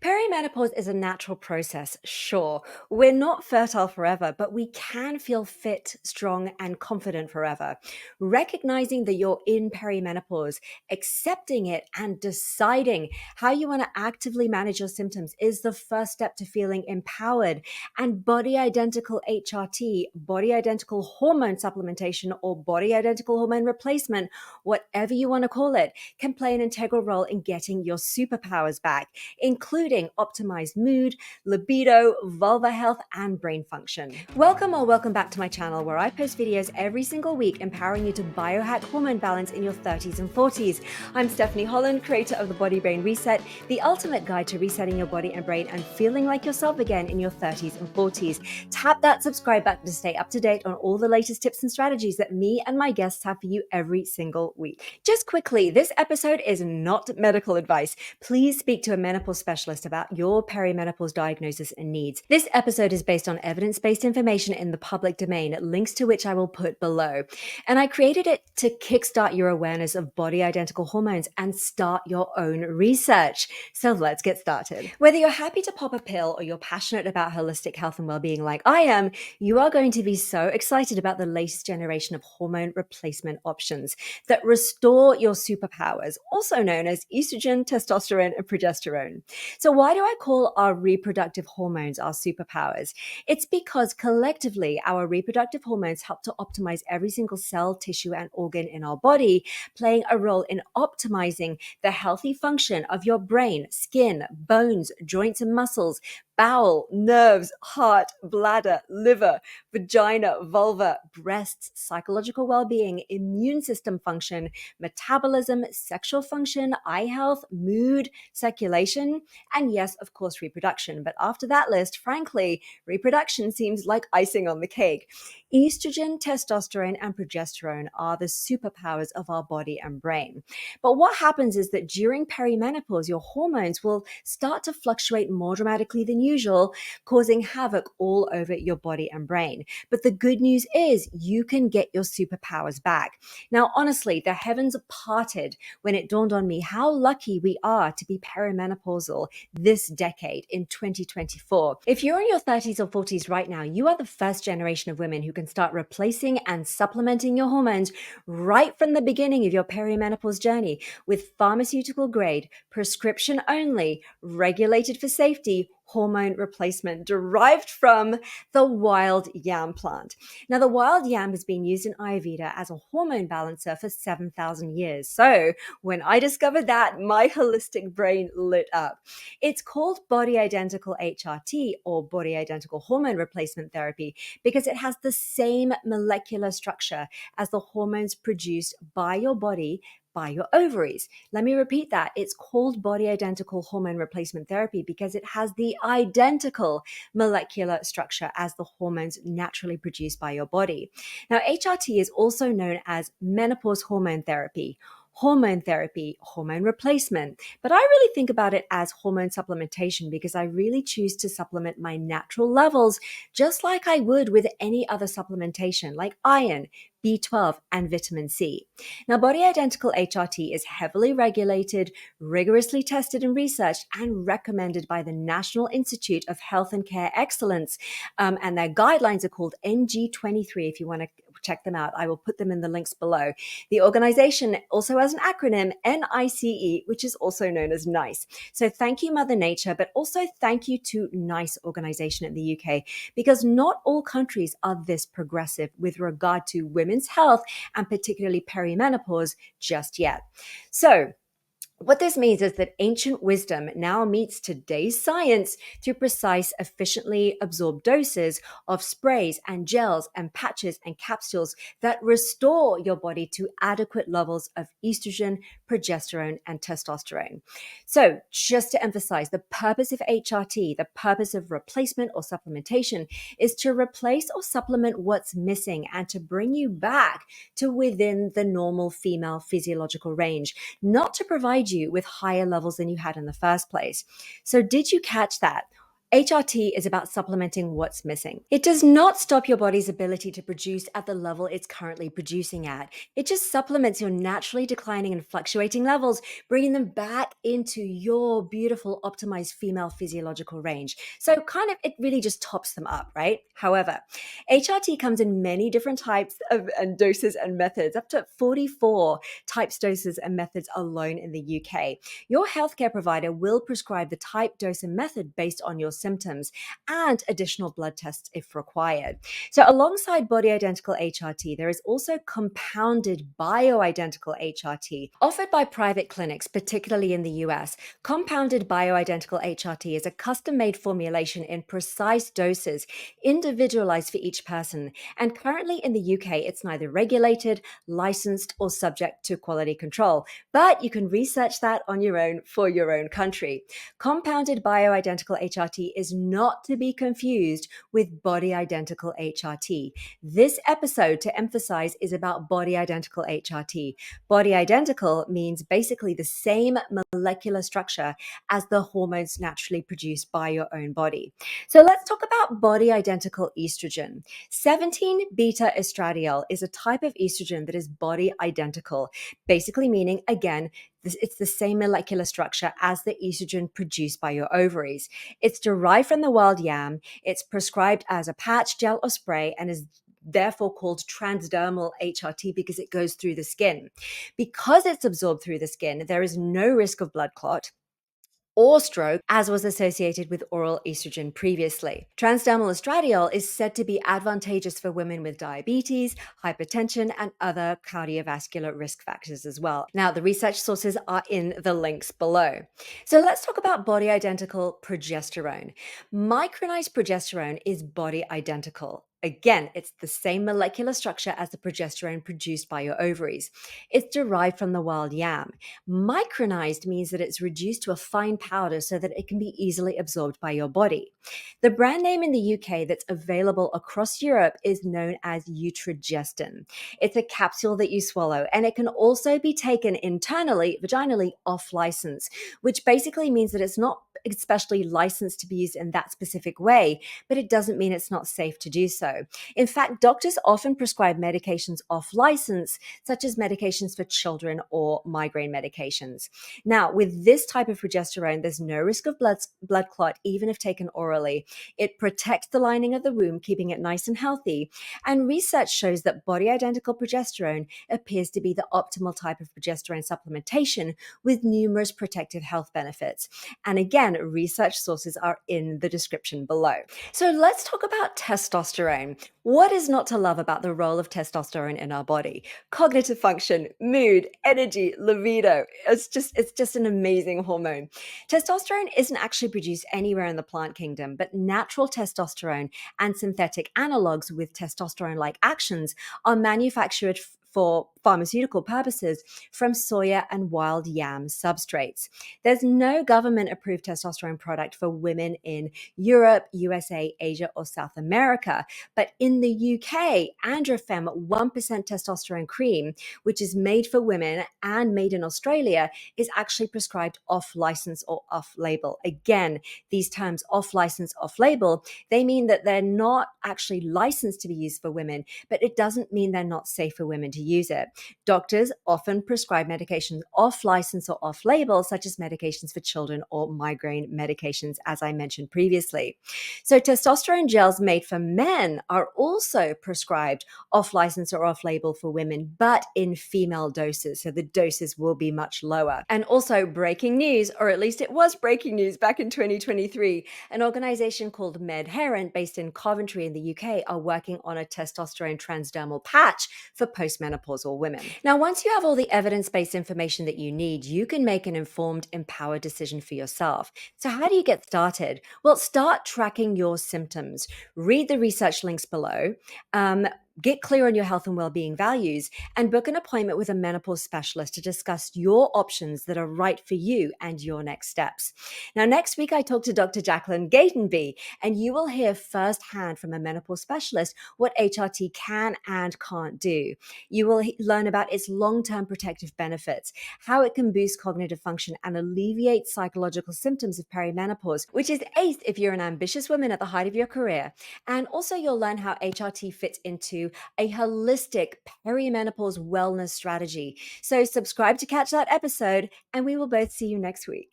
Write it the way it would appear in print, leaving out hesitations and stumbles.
Perimenopause is a natural process, sure. We're not fertile forever, but we can feel fit, strong, and confident forever. Recognizing that you're in perimenopause, accepting it, and deciding how you want to actively manage your symptoms is the first step to feeling empowered. And body identical HRT, body identical hormone supplementation, or body identical hormone replacement, whatever you want to call it, can play an integral role in getting your superpowers back, including optimized mood, libido, vulva health, and brain function. Welcome back to my channel, where I post videos every single week empowering you to biohack hormone balance in your 30s and 40s. I'm Stephanie Holland, creator of the Body Brain Reset, the ultimate guide to resetting your body and brain and feeling like yourself again in your 30s and 40s. Tap that subscribe button to stay up to date on all the latest tips and strategies that me and my guests have for you every single week. Just quickly, this episode is not medical advice. Please speak to a menopause specialist about your perimenopause diagnosis and needs. This episode is based on evidence-based information in the public domain, links to which I will put below. And I created it to kickstart your awareness of body-identical hormones and start your own research. So let's get started. Whether you're happy to pop a pill or you're passionate about holistic health and well-being like I am, you are going to be so excited about the latest generation of hormone replacement options that restore your superpowers, also known as estrogen, testosterone, and progesterone. So why do I call our reproductive hormones our superpowers? It's because collectively, our reproductive hormones help to optimize every single cell, tissue, and organ in our body, playing a role in optimizing the healthy function of your brain, skin, bones, joints, and muscles, bowel, nerves, heart, bladder, liver, vagina, vulva, breasts, psychological well-being, immune system function, metabolism, sexual function, eye health, mood, circulation, and yes, of course, reproduction. But after that list, frankly, reproduction seems like icing on the cake. Estrogen, testosterone, and progesterone are the superpowers of our body and brain. But what happens is that during perimenopause, your hormones will start to fluctuate more dramatically than usual, causing havoc all over your body and brain. But the good news is you can get your superpowers back. Now, honestly, the heavens parted when it dawned on me how lucky we are to be perimenopausal this decade in 2024. If you're in your 30s or 40s right now, you are the first generation of women who can start replacing and supplementing your hormones right from the beginning of your perimenopause journey with pharmaceutical grade, prescription only, regulated for safety, hormone replacement derived from the wild yam plant. Now, the wild yam has been used in Ayurveda as a hormone balancer for 7,000 years. So when I discovered that, my holistic brain lit up. It's called body identical HRT, or body identical hormone replacement therapy, because it has the same molecular structure as the hormones produced by your body by your ovaries. Let me repeat that. It's called body identical hormone replacement therapy because it has the identical molecular structure as the hormones naturally produced by your body. Now, HRT is also known as menopause hormone therapy, hormone replacement. But I really think about it as hormone supplementation because I really choose to supplement my natural levels just like I would with any other supplementation like iron, B12, and vitamin C. Now, body identical HRT is heavily regulated, rigorously tested and researched, and recommended by the National Institute of Health and Care Excellence. And their guidelines are called NG23 if you want to check them out. I will put them in the links below. The organization also has an acronym, NICE, which is also known as NICE. So thank you, Mother Nature, but also thank you to NICE organization in the UK, because not all countries are this progressive with regard to women's health and particularly perimenopause just yet. So what this means is that ancient wisdom now meets today's science through precise, efficiently absorbed doses of sprays and gels and patches and capsules that restore your body to adequate levels of estrogen, progesterone, and testosterone. So just to emphasize, the purpose of HRT, the purpose of replacement or supplementation, is to replace or supplement what's missing and to bring you back to within the normal female physiological range, not to provide you with higher levels than you had in the first place. So did you catch that? HRT is about supplementing what's missing. It does not stop your body's ability to produce at the level it's currently producing at. It just supplements your naturally declining and fluctuating levels, bringing them back into your beautiful, optimized female physiological range. So, it really just tops them up, right? However, HRT comes in many different types and doses and methods, up to 44 types, doses, and methods alone in the UK. Your healthcare provider will prescribe the type, dose, and method based on your symptoms and additional blood tests if required. So, alongside body identical HRT, there is also compounded bioidentical HRT offered by private clinics, particularly in the US. Compounded bioidentical HRT is a custom made formulation in precise doses, individualized for each person. And currently in the UK, it's neither regulated, licensed, or subject to quality control. But you can research that on your own for your own country. Compounded bioidentical HRT is not to be confused with body identical HRT. This episode, to emphasize, is about body identical HRT. Body identical means basically the same molecular structure as the hormones naturally produced by your own body. So let's talk about body identical estrogen. 17 beta estradiol is a type of estrogen that is body identical, basically meaning, again, it's the same molecular structure as the estrogen produced by your ovaries. It's derived from the wild yam. It's prescribed as a patch, gel, or spray, and is therefore called transdermal HRT because it goes through the skin. Because it's absorbed through the skin, there is no risk of blood clot or stroke, as was associated with oral estrogen previously. Transdermal estradiol is said to be advantageous for women with diabetes, hypertension, and other cardiovascular risk factors as well. Now, the research sources are in the links below. So let's talk about body identical progesterone. Micronized progesterone is body identical. Again, it's the same molecular structure as the progesterone produced by your ovaries. It's derived from the wild yam. Micronized means that it's reduced to a fine powder so that it can be easily absorbed by your body. The brand name in the UK that's available across Europe is known as Utrogestan. It's a capsule that you swallow, and it can also be taken internally, vaginally, off license, which basically means that it's not especially licensed to be used in that specific way, but it doesn't mean it's not safe to do so. In fact, doctors often prescribe medications off license, such as medications for children or migraine medications. Now, with this type of progesterone, there's no risk of blood clot, even if taken orally. It protects the lining of the womb, keeping it nice and healthy. And research shows that body identical progesterone appears to be the optimal type of progesterone supplementation with numerous protective health benefits. And again, research sources are in the description below. So let's talk about testosterone. What is not to love about the role of testosterone in our body? Cognitive function, mood, energy, libido. It's just an amazing hormone. Testosterone isn't actually produced anywhere in the plant kingdom, but natural testosterone and synthetic analogs with testosterone-like actions are manufactured for pharmaceutical purposes from soya and wild yam substrates. There's no government-approved testosterone product for women in Europe, USA, Asia, or South America. But in the UK, Androfem 1% testosterone cream, which is made for women and made in Australia, is actually prescribed off-license or off-label. Again, these terms off-license, off-label, they mean that they're not actually licensed to be used for women, but it doesn't mean they're not safe for women to use it. Doctors often prescribe medications off-license or off-label, such as medications for children or migraine medications, as I mentioned previously. So testosterone gels made for men are also prescribed off-license or off-label for women, but in female doses. So the doses will be much lower. And also breaking news, or at least it was breaking news back in 2023, an organization called MedHerent based in Coventry in the UK are working on a testosterone transdermal patch for postmenopausal women. Now, once you have all the evidence-based information that you need, you can make an informed, empowered decision for yourself. So how do you get started? Well, start tracking your symptoms. Read the research links below. Get clear on your health and well-being values, and book an appointment with a menopause specialist to discuss your options that are right for you and your next steps. Now, next week, I talk to Dr. Jacqueline Gatenby, and you will hear firsthand from a menopause specialist what HRT can and can't do. You will learn about its long-term protective benefits, how it can boost cognitive function and alleviate psychological symptoms of perimenopause, which is ace if you're an ambitious woman at the height of your career. And also, you'll learn how HRT fits into a holistic perimenopause wellness strategy. So subscribe to catch that episode, and we will both see you next week.